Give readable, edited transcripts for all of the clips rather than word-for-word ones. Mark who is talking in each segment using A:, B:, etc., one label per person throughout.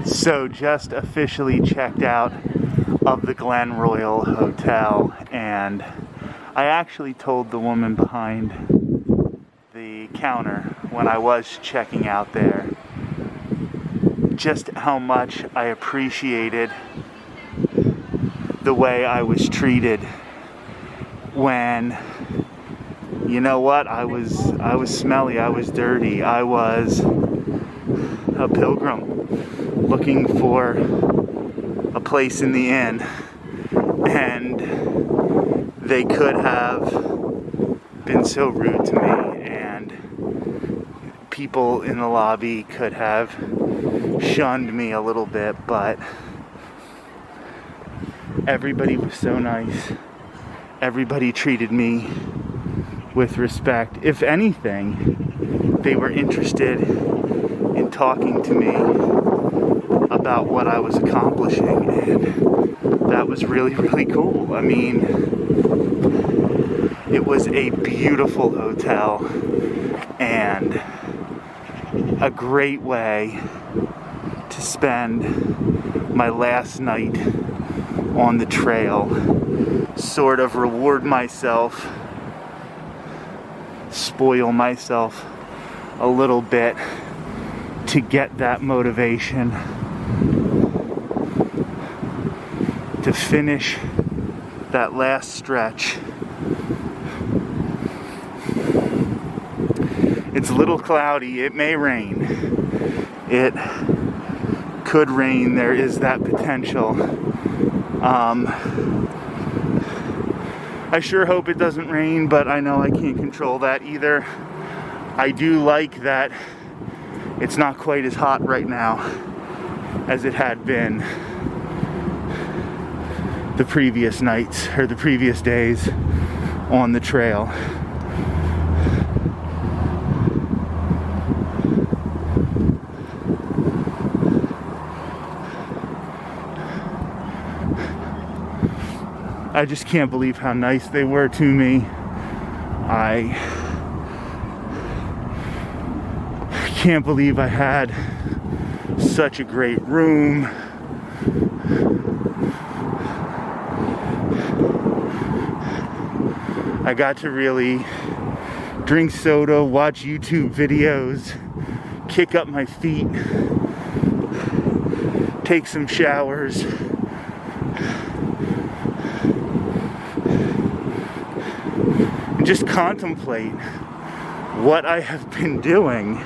A: So just officially checked out of the Glen Royal Hotel, and I actually told the woman behind the counter when I was checking out there just how much I appreciated the way I was treated when, you know what, I was smelly, I was dirty, I was a pilgrim looking for a place in the inn, and they could have been so rude to me, and people in the lobby could have shunned me a little bit, but everybody was so nice. Everybody treated me with respect. If anything, they were interested in talking to me about what I was accomplishing, and that was really, really cool. I mean, it was a beautiful hotel and a great way to spend my last night on the trail, sort of reward myself, spoil myself a little bit to get that motivation to finish that last stretch. It's a little cloudy, it may rain, it could rain, there is that potential. I sure hope it doesn't rain, but I know I can't control that either. I do like that it's not quite as hot right now as it had been the previous nights or the previous days on the trail. I just can't believe how nice they were to me. I can't believe I had such a great room. I got to really drink soda, watch YouTube videos, kick up my feet, take some showers. And just contemplate what I have been doing.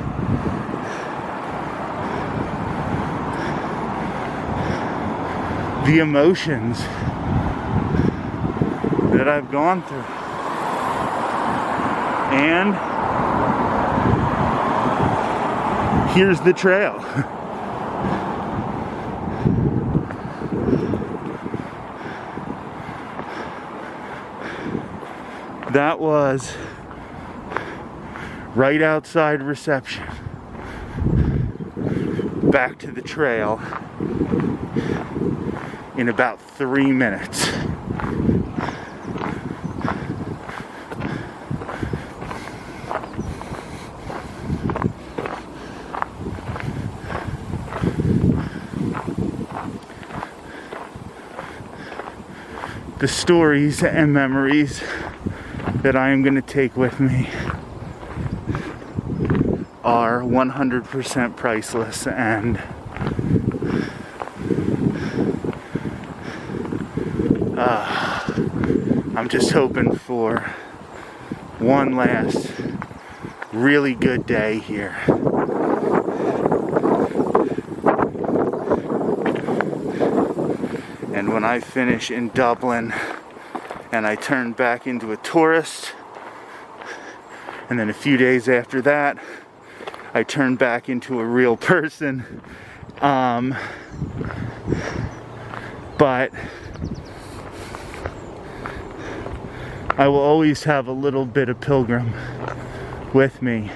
A: The emotions that I've gone through. And here's the trail. That was right outside reception. Back to the trail in about 3 minutes. The stories and memories that I am going to take with me are 100% priceless, and I'm just hoping for one last really good day here. And when I finish in Dublin and I turn back into a tourist, and then a few days after that I turn back into a real person, but I will always have a little bit of pilgrim with me.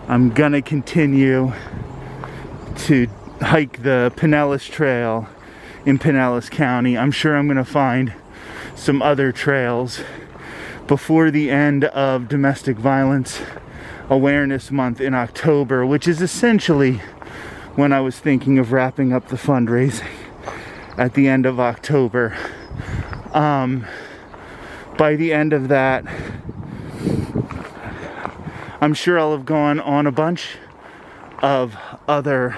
A: I'm gonna continue to hike the Pinellas Trail in Pinellas County. I'm sure I'm gonna find some other trails before the end of domestic violence Awareness Month in October, which is essentially when I was thinking of wrapping up the fundraising at the end of October. By the end of that, I'm sure I'll have gone on a bunch of other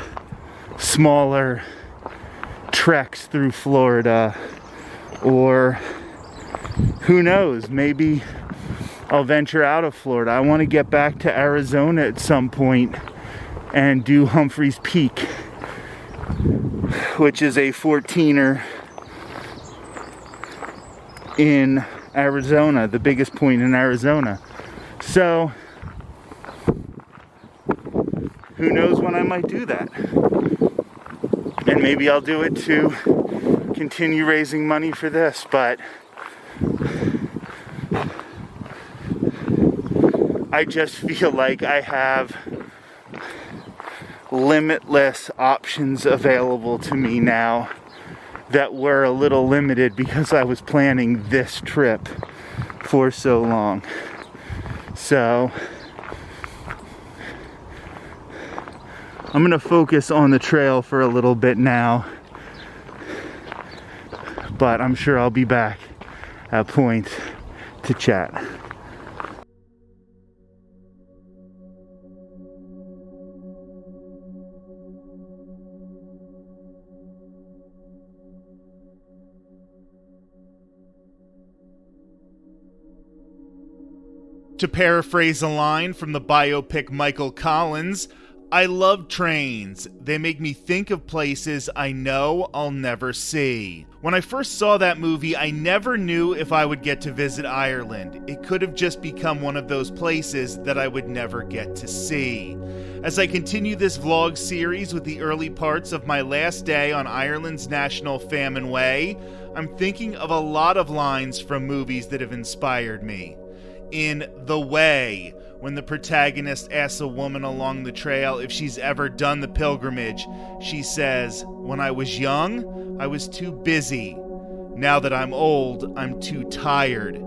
A: smaller treks through Florida, or who knows, maybe I'll venture out of Florida. I want to get back to Arizona at some point and do Humphreys Peak, which is a 14er in Arizona, the biggest point in Arizona. So who knows when I might do that. And maybe I'll do it to continue raising money for this, but I just feel like I have limitless options available to me now that were a little limited because I was planning this trip for so long. So I'm gonna focus on the trail for a little bit now, but I'm sure I'll be back at points to chat. To paraphrase a line from the biopic Michael Collins, I love trains. They make me think of places I know I'll never see. When I first saw that movie, I never knew if I would get to visit Ireland. It could have just become one of those places that I would never get to see. As I continue this vlog series with the early parts of my last day on Ireland's National Famine Way, I'm thinking of a lot of lines from movies that have inspired me. In The Way, when the protagonist asks a woman along the trail if she's ever done the pilgrimage, she says, "When I was young, I was too busy. Now that I'm old, I'm too tired."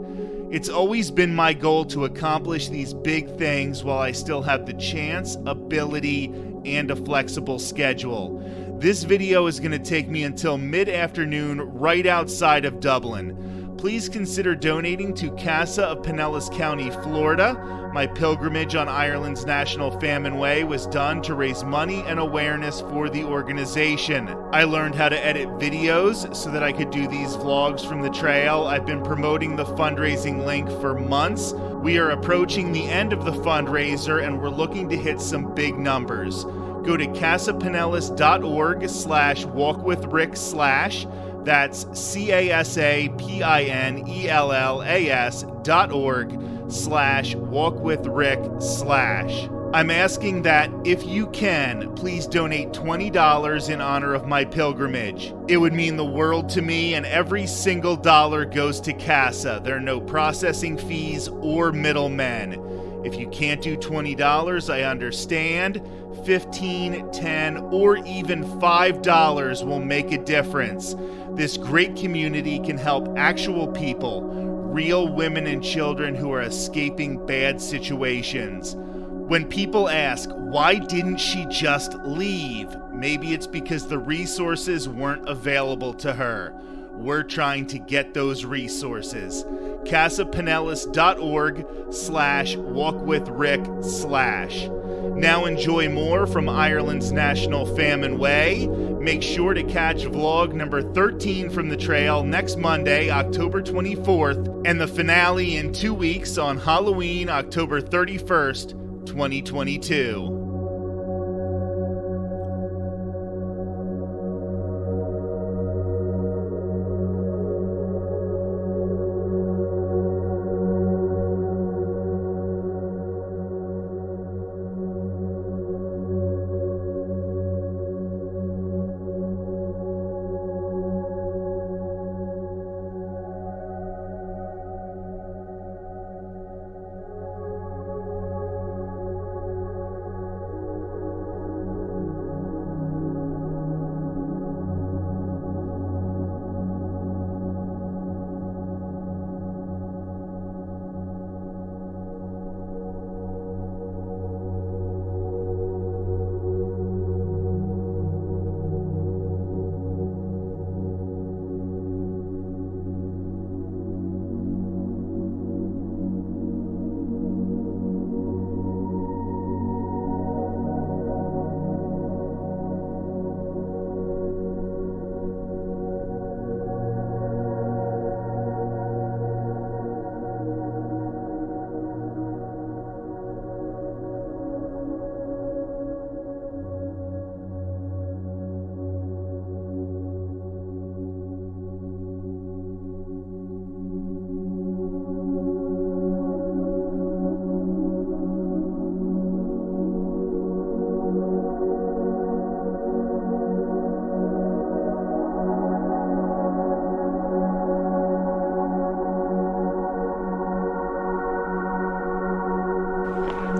A: It's always been my goal to accomplish these big things while I still have the chance, ability, and a flexible schedule. This video is going to take me until mid-afternoon right outside of Dublin. Please consider donating to Casa of Pinellas County, Florida. My pilgrimage on Ireland's National Famine Way was done to raise money and awareness for the organization. I learned how to edit videos so that I could do these vlogs from the trail. I've been promoting the fundraising link for months. We are approaching the end of the fundraiser and we're looking to hit some big numbers. Go to casapinellas.org/walkwithrick/ That's casapinellas.org/walkwithrick/. I'm asking that, if you can, please donate $20 in honor of my pilgrimage. It would mean the world to me, and every single dollar goes to CASA. There are no processing fees or middlemen. If you can't do $20, I understand. $15, $10, or even $5 will make a difference. This great community can help actual people, real women and children who are escaping bad situations. When people ask, why didn't she just leave? Maybe it's because the resources weren't available to her. We're trying to get those resources. casapinellas.org/walkwithrick/. Now enjoy more from Ireland's National Famine Way. Make sure to catch vlog number 13 from the trail next Monday, October 24th, and the finale in 2 weeks on Halloween, October 31st, 2022.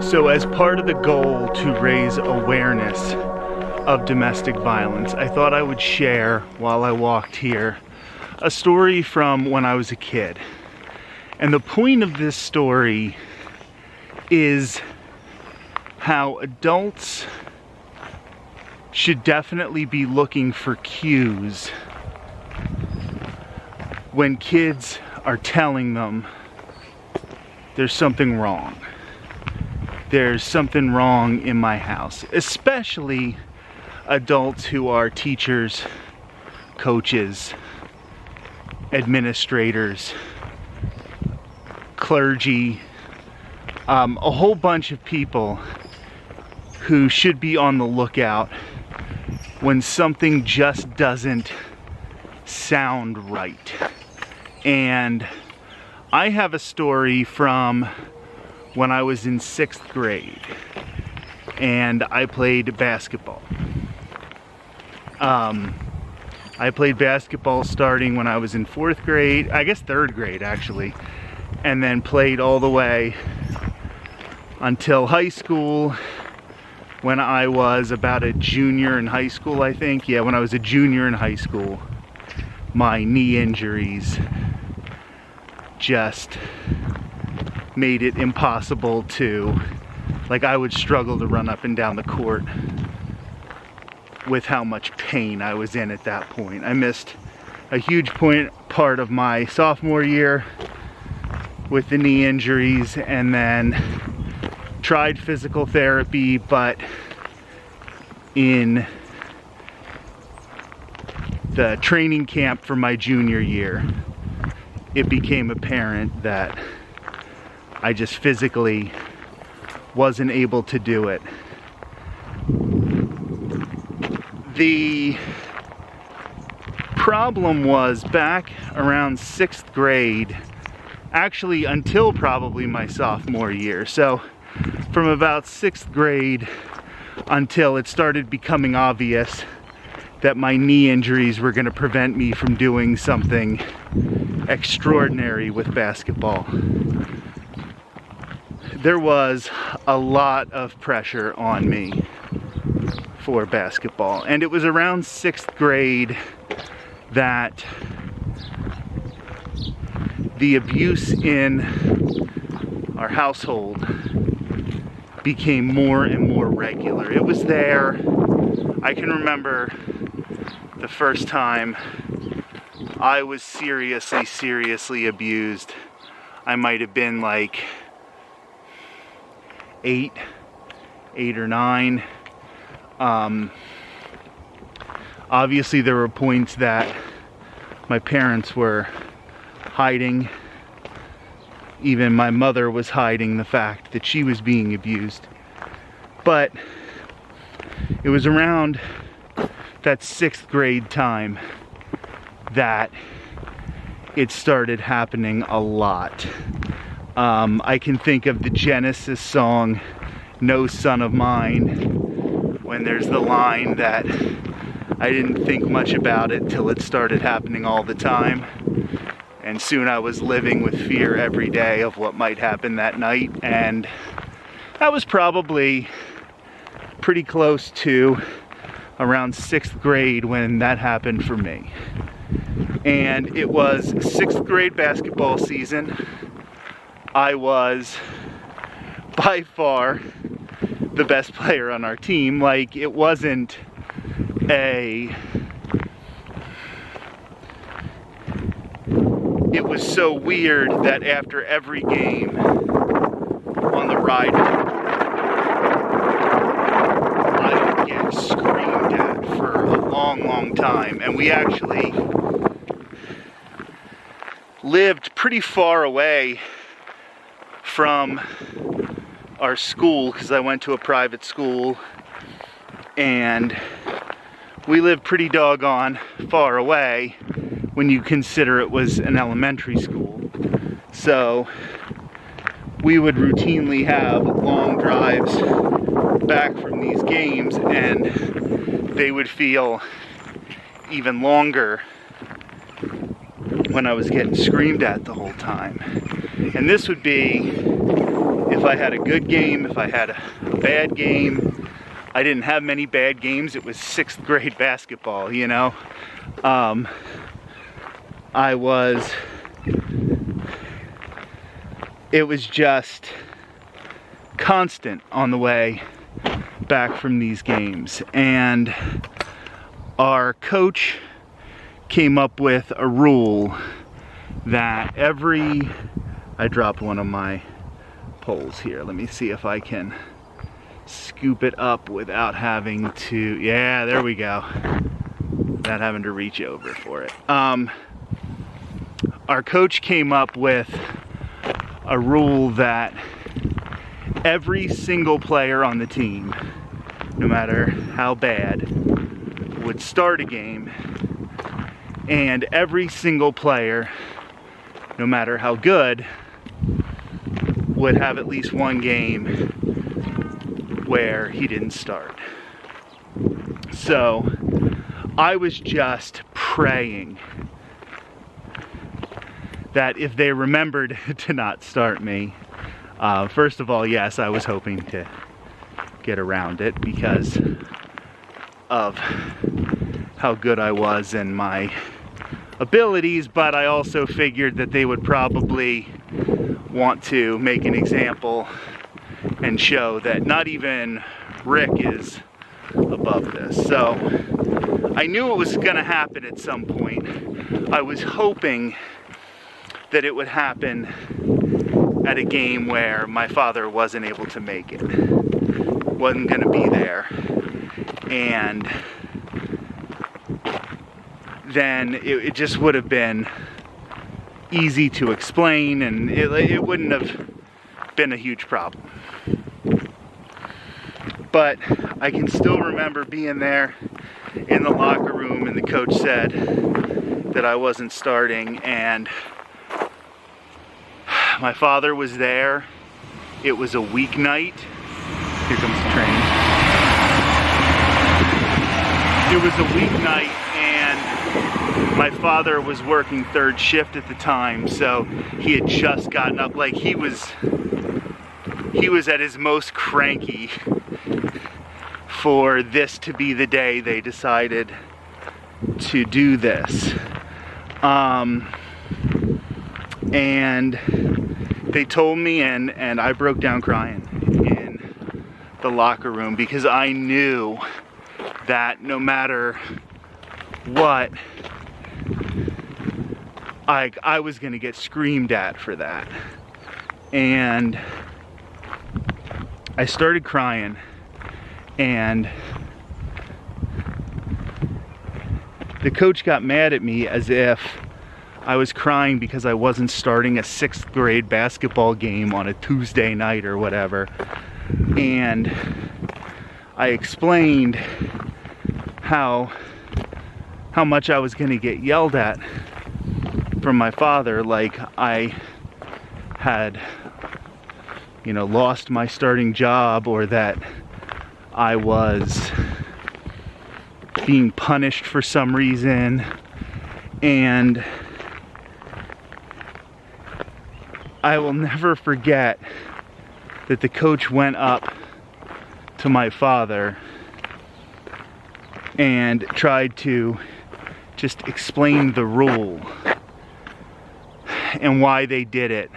A: So as part of the goal to raise awareness of domestic violence, I thought I would share, while I walked here, a story from when I was a kid. And the point of this story is how adults should definitely be looking for cues when kids are telling them there's something wrong. There's something wrong in my house, especially adults who are teachers, coaches, administrators, clergy, a whole bunch of people who should be on the lookout when something just doesn't sound right. And I have a story from when I was in 6th grade and I played basketball. I played basketball starting when I was in 4th grade, I guess 3rd grade actually, and then played all the way until high school when I was about a junior in high school, I think. Yeah, when I was a junior in high school, my knee injuries just made it impossible to, like, I would struggle to run up and down the court with how much pain I was in at that point. I missed a huge part of my sophomore year with the knee injuries, and then tried physical therapy, but in the training camp for my junior year, it became apparent that I just physically wasn't able to do it. The problem was back around 6th grade, actually until probably my sophomore year. So from about 6th grade until it started becoming obvious that my knee injuries were going to prevent me from doing something extraordinary with basketball. There was a lot of pressure on me for basketball, and it was around 6th grade that the abuse in our household became more and more regular. It was there. I can remember the first time I was seriously abused. I might have been like 8 or 9. Obviously there were points that my parents were hiding. Even my mother was hiding the fact that she was being abused. But it was around that 6th grade time that it started happening a lot. I can think of the Genesis song, No Son of Mine, when there's the line that I didn't think much about it till it started happening all the time. And soon I was living with fear every day of what might happen that night. And that was probably pretty close to around 6th grade when that happened for me. And it was 6th grade basketball season. I was by far the best player on our team. Like, it wasn't it was so weird that after every game on the ride home, I would get screamed at for a long time. And we actually lived pretty far away from our school, because I went to a private school, and we lived pretty doggone far away when you consider it was an elementary school. So we would routinely have long drives back from these games, and they would feel even longer when I was getting screamed at the whole time. And this would be if I had a good game, if I had a bad game. I didn't have many bad games. It was 6th grade basketball, you know. It was just constant on the way back from these games. And our coach came up with a rule that I dropped one of my poles here. Let me see if I can scoop it up without having to, yeah, there we go. Without having to reach over for it. Our coach came up with a rule that every single player on the team, no matter how bad, would start a game, and every single player, no matter how good, would have at least one game where he didn't start. So I was just praying that if they remembered to not start me, first of all, yes, I was hoping to get around it because of how good I was and my abilities, but I also figured that they would probably want to make an example and show that not even Rick is above this. So I knew it was going to happen at some point. I was hoping that it would happen at a game where my father wasn't able to make it, wasn't going to be there, and then it just would have been easy to explain, and it wouldn't have been a huge problem. But I can still remember being there in the locker room, and the coach said that I wasn't starting, and my father was there. It was a weeknight. Here comes the train. It was a weeknight, and my father was working 3rd shift at the time, so he had just gotten up. Like, he was at his most cranky for this to be the day they decided to do this. And they told me, and I broke down crying in the locker room because I knew that no matter what, I was gonna get screamed at for that. And I started crying, and the coach got mad at me as if I was crying because I wasn't starting a 6th grade basketball game on a Tuesday night or whatever. And I explained how much I was going to get yelled at from my father, like I had, you know, lost my starting job, or that I was being punished for some reason. And I will never forget that the coach went up to my father and tried to just explain the rule and why they did it.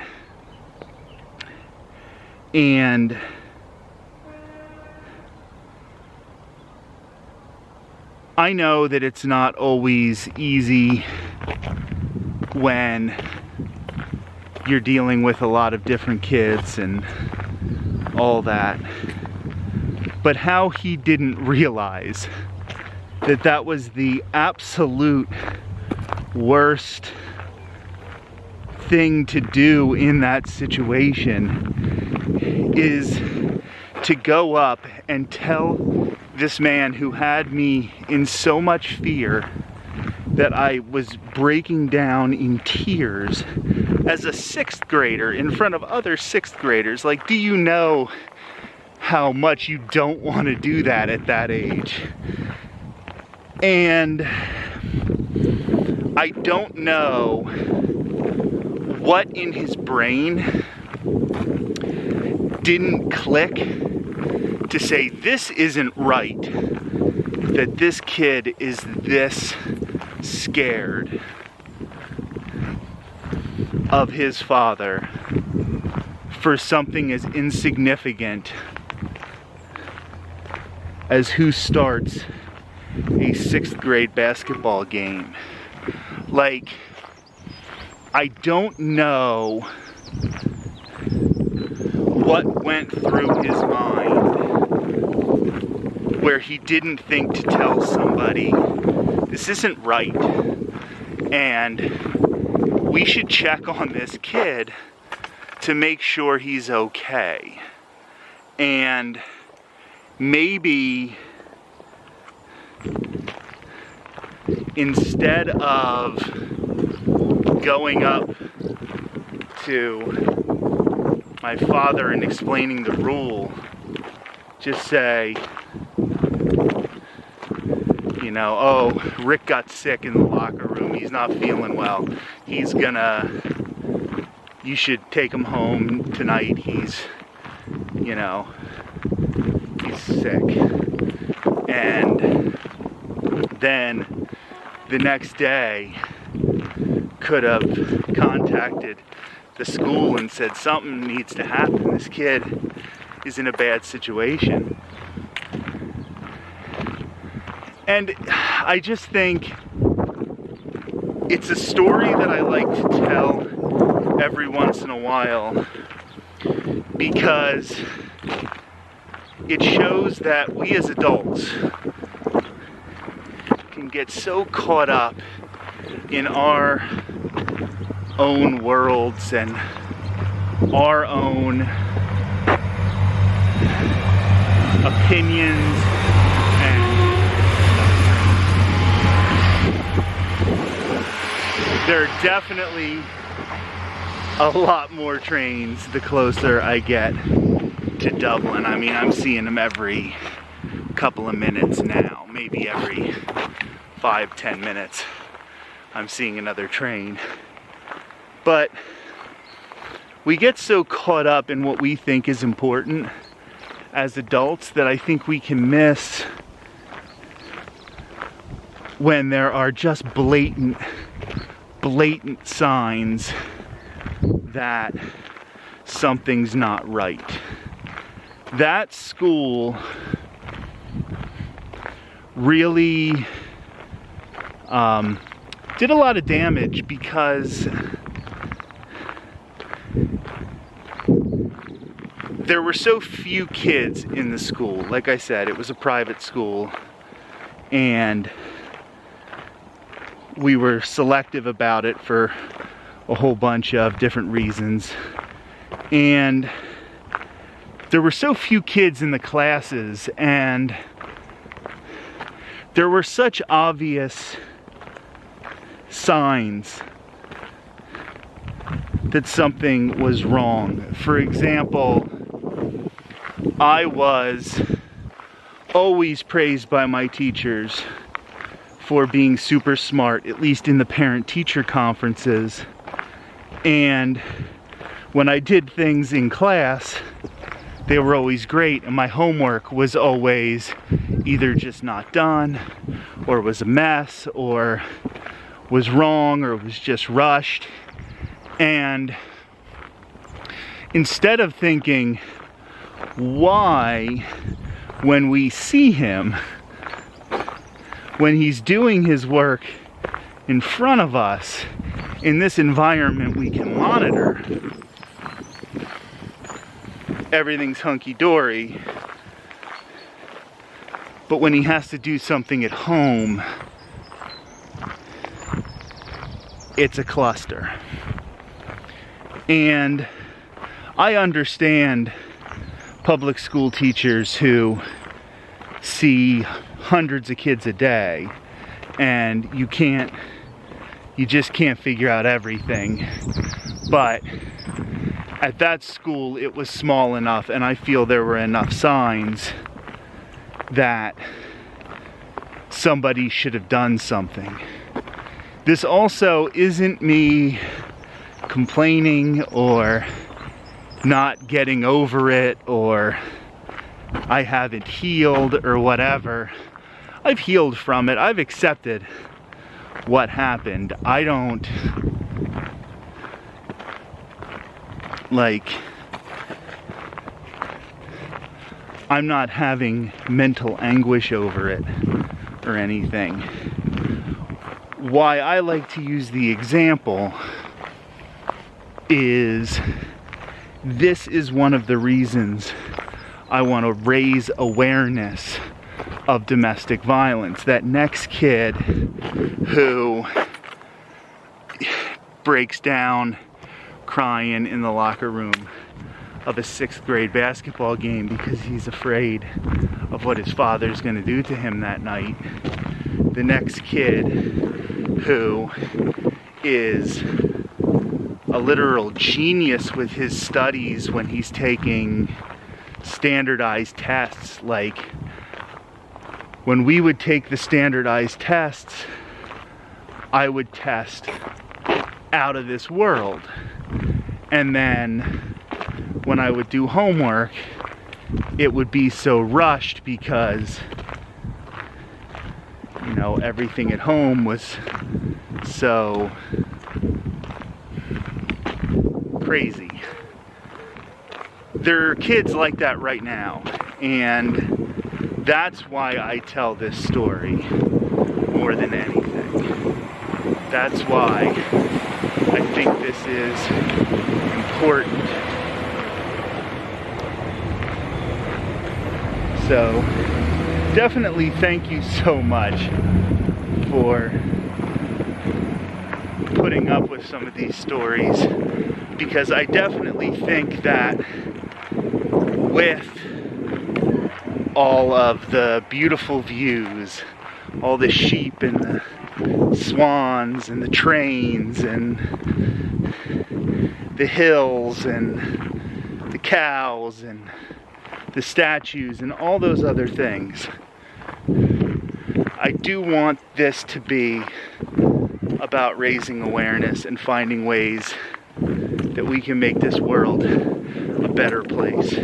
A: And I know that it's not always easy when you're dealing with a lot of different kids and all that, but how he didn't realize that that was the absolute worst thing to do in that situation is to go up and tell this man who had me in so much fear that I was breaking down in tears as a 6th grader in front of other 6th graders. Like, do you know how much you don't want to do that at that age? And I don't know what in his brain didn't click to say this isn't right, that this kid is this scared of his father for something as insignificant as who starts a 6th grade basketball game. Like, I don't know what went through his mind where he didn't think to tell somebody, this isn't right, and we should check on this kid to make sure he's okay. And maybe instead of going up to my father and explaining the rule, just say, you know, oh, Rick got sick in the locker room, he's not feeling well, you should take him home tonight, he's sick. And then the next day could have contacted the school and said something needs to happen, this kid is in a bad situation. And I just think it's a story that I like to tell every once in a while because it shows that we as adults can get so caught up in our own worlds and our own opinions, and there are definitely a lot more trains the closer I get to Dublin. I mean, I'm seeing them every couple of minutes now, maybe every 5-10 minutes I'm seeing another train. But we get so caught up in what we think is important as adults that I think we can miss when there are just blatant signs that something's not right. That school really did a lot of damage because there were so few kids in the school. Like I said, it was a private school, and we were selective about it for a whole bunch of different reasons. And there were so few kids in the classes, and there were such obvious signs that something was wrong. For example, I was always praised by my teachers for being super smart, at least in the parent-teacher conferences. And when I did things in class, they were always great, and my homework was always either just not done, or was a mess, or was wrong, or was just rushed. And instead of thinking, why, when we see him, when he's doing his work in front of us, in this environment we can monitor, everything's hunky-dory, but when he has to do something at home, it's a cluster. And I understand public school teachers who see hundreds of kids a day, and you just can't figure out everything. But at that school, it was small enough, and I feel there were enough signs that somebody should have done something. This also isn't me complaining or not getting over it, or I haven't healed or whatever. I've healed from it. I've accepted what happened. I don't I'm not having mental anguish over it or anything. Why I like to use the example is this is one of the reasons I want to raise awareness of domestic violence. That next kid who breaks down crying in the locker room of a 6th grade basketball game because he's afraid of what his father's going to do to him that night. The next kid who is a literal genius with his studies when he's taking standardized tests. Like, when we would take the standardized tests, I would test out of this world. And then when I would do homework, it would be so rushed because, you know, everything at home was so crazy. There are kids like that right now, and that's why I tell this story more than anything. That's why I think this is important. So definitely thank you so much for putting up with some of these stories, because I definitely think that with all of the beautiful views, all the sheep and the swans and the trains and the hills and the cows and the statues and all those other things, I do want this to be about raising awareness and finding ways that we can make this world a better place.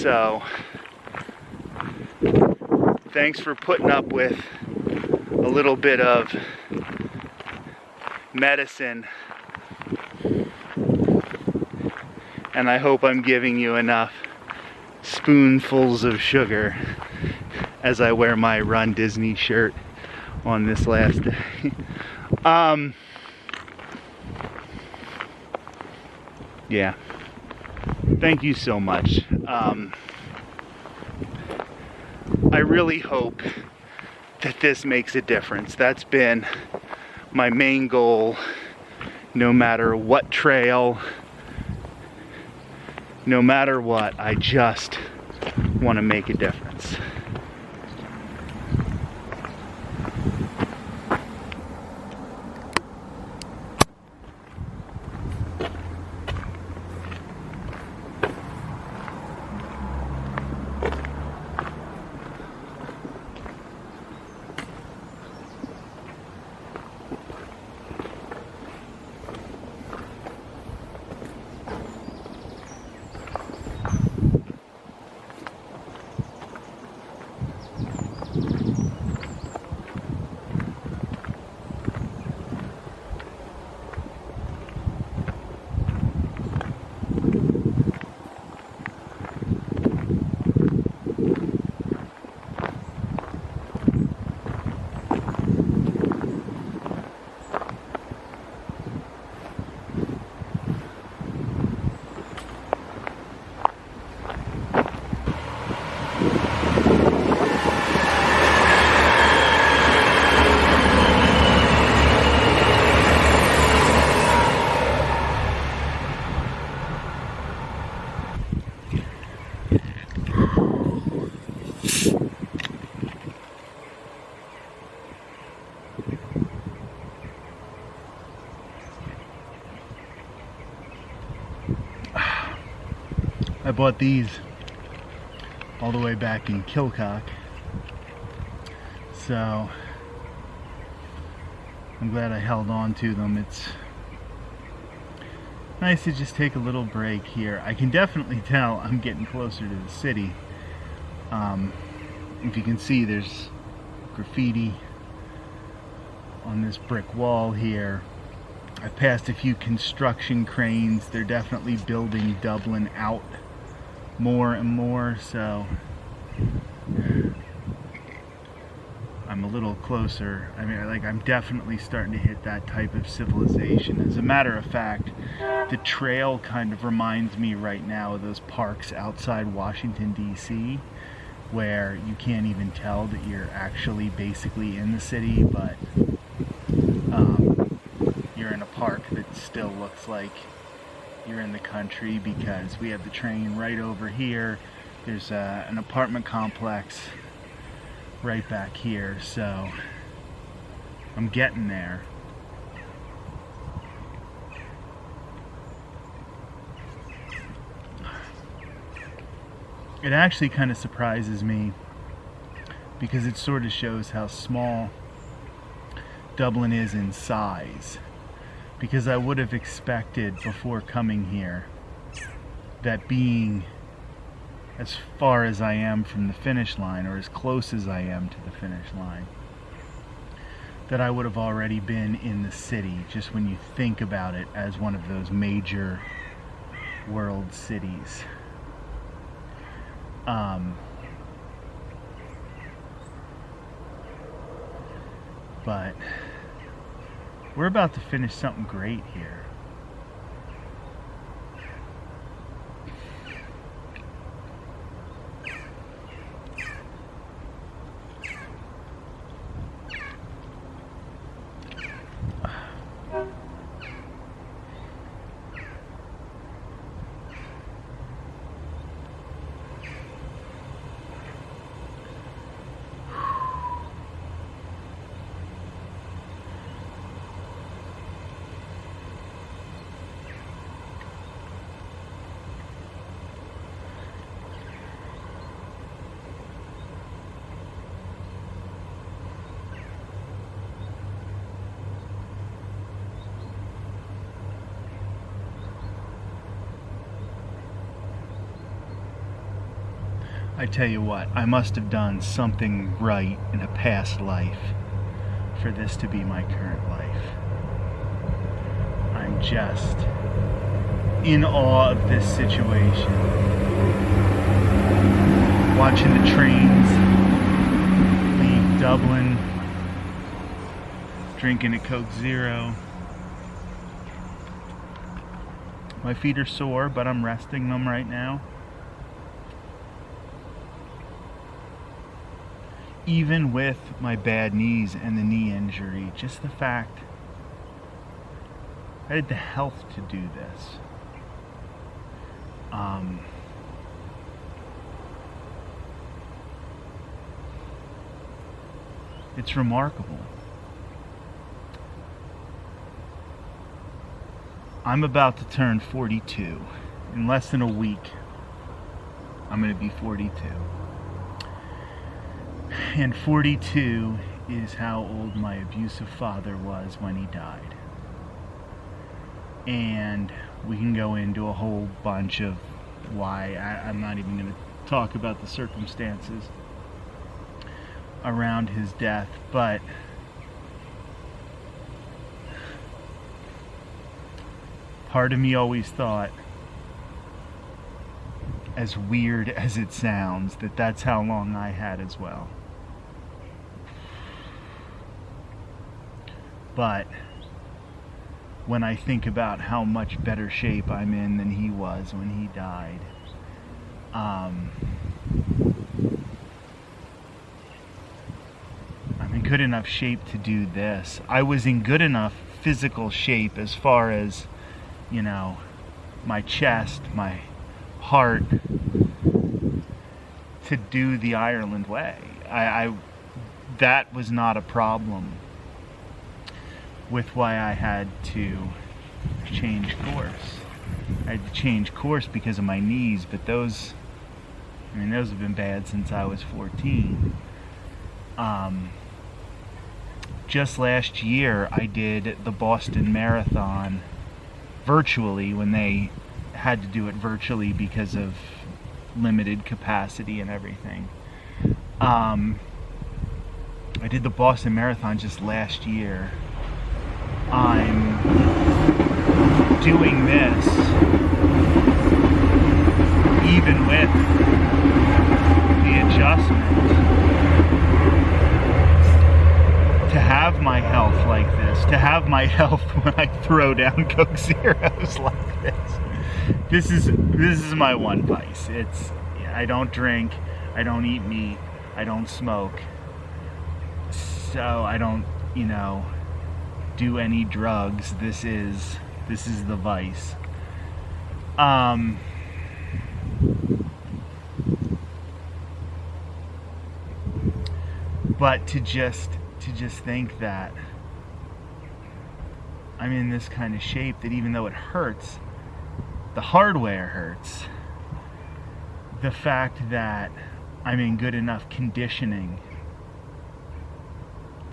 A: So, thanks for putting up with a little bit of medicine, and I hope I'm giving you enough spoonfuls of sugar as I wear my Run Disney shirt on this last day. Yeah, thank you so much. I really hope that this makes a difference. That's been my main goal, no matter what trail, no matter what. I just want to make a difference. I bought these all the way back in Kilcock, so I'm glad I held on to them. Nice to just take a little break here. I can definitely tell I'm getting closer to the city. If you can see, there's graffiti on this brick wall here. I passed a few construction cranes. They're definitely building Dublin out more and more, so I'm a little closer. I mean, like, I'm definitely starting to hit that type of civilization. As a matter of fact, the trail kind of reminds me right now of those parks outside Washington, D.C., where you can't even tell that you're actually basically in the city, but you're in a park that still looks like you're in the country, because we have the train right over here. There's an apartment complex right back here, so I'm getting there. It actually kind of surprises me, because it sort of shows how small Dublin is in size. Because I would have expected before coming here that being as far as I am from the finish line, or as close as I am to the finish line, that I would have already been in the city, just when you think about it as one of those major world cities. But we're about to finish something great here. I tell you what, I must have done something right in a past life for this to be my current life. I'm just in awe of this situation. Watching the trains leave Dublin, drinking a Coke Zero. My feet are sore, but I'm resting them right now. Even with my bad knees and the knee injury, just the fact I had the health to do this. It's remarkable. I'm about to turn 42. In less than a week, I'm going to be 42. And 42 is how old my abusive father was when he died. And we can go into a whole bunch of why. I'm not even going to talk about the circumstances around his death, but part of me always thought, as weird as it sounds, that that's how long I had as well. But when I think about how much better shape I'm in than he was when he died, I'm in good enough shape to do this. I was in good enough physical shape as far as, you know, my chest, my heart, to do the Ireland way. That was not a problem with why I had to change course. I had to change course because of my knees, but those have been bad since I was 14. Just last year, I did the Boston Marathon virtually when they had to do it virtually because of limited capacity and everything. I did the Boston Marathon just last year. I'm doing this even with the adjustment to have my health like this, to have my health when I throw down Coke Zeros like this. This is my one vice. I don't drink, I don't eat meat, I don't smoke, so I don't, do any drugs. This is the vice. But to just think that I'm in this kind of shape, that even though it hurts, the hardware hurts, the fact that I'm in good enough conditioning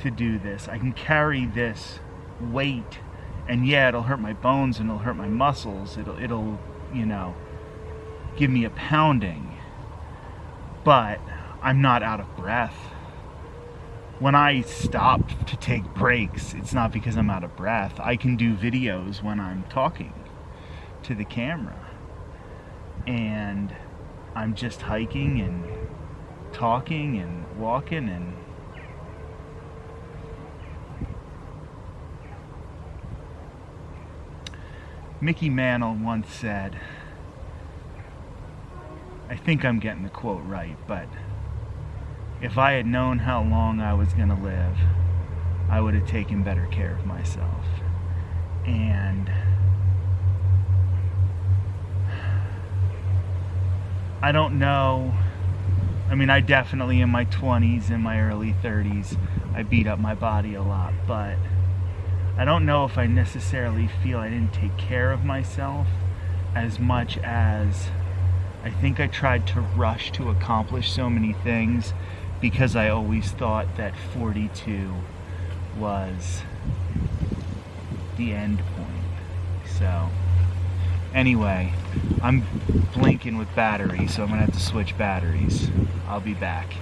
A: to do this, I can carry this weight, and yeah, it'll hurt my bones and it'll hurt my muscles, it'll give me a pounding, but I'm not out of breath. When I stop to take breaks, it's not because I'm out of breath. I can do videos when I'm talking to the camera, and I'm just hiking and talking and walking, and Mickey Mantle once said, I think I'm getting the quote right, but if I had known how long I was going to live, I would have taken better care of myself. And I don't know. I mean, I definitely in my 20s, in my early 30s, I beat up my body a lot, but I don't know if I necessarily feel I didn't take care of myself as much as I think I tried to rush to accomplish so many things because I always thought that 42 was the end point. So anyway, I'm blinking with batteries, so I'm gonna have to switch batteries. I'll be back.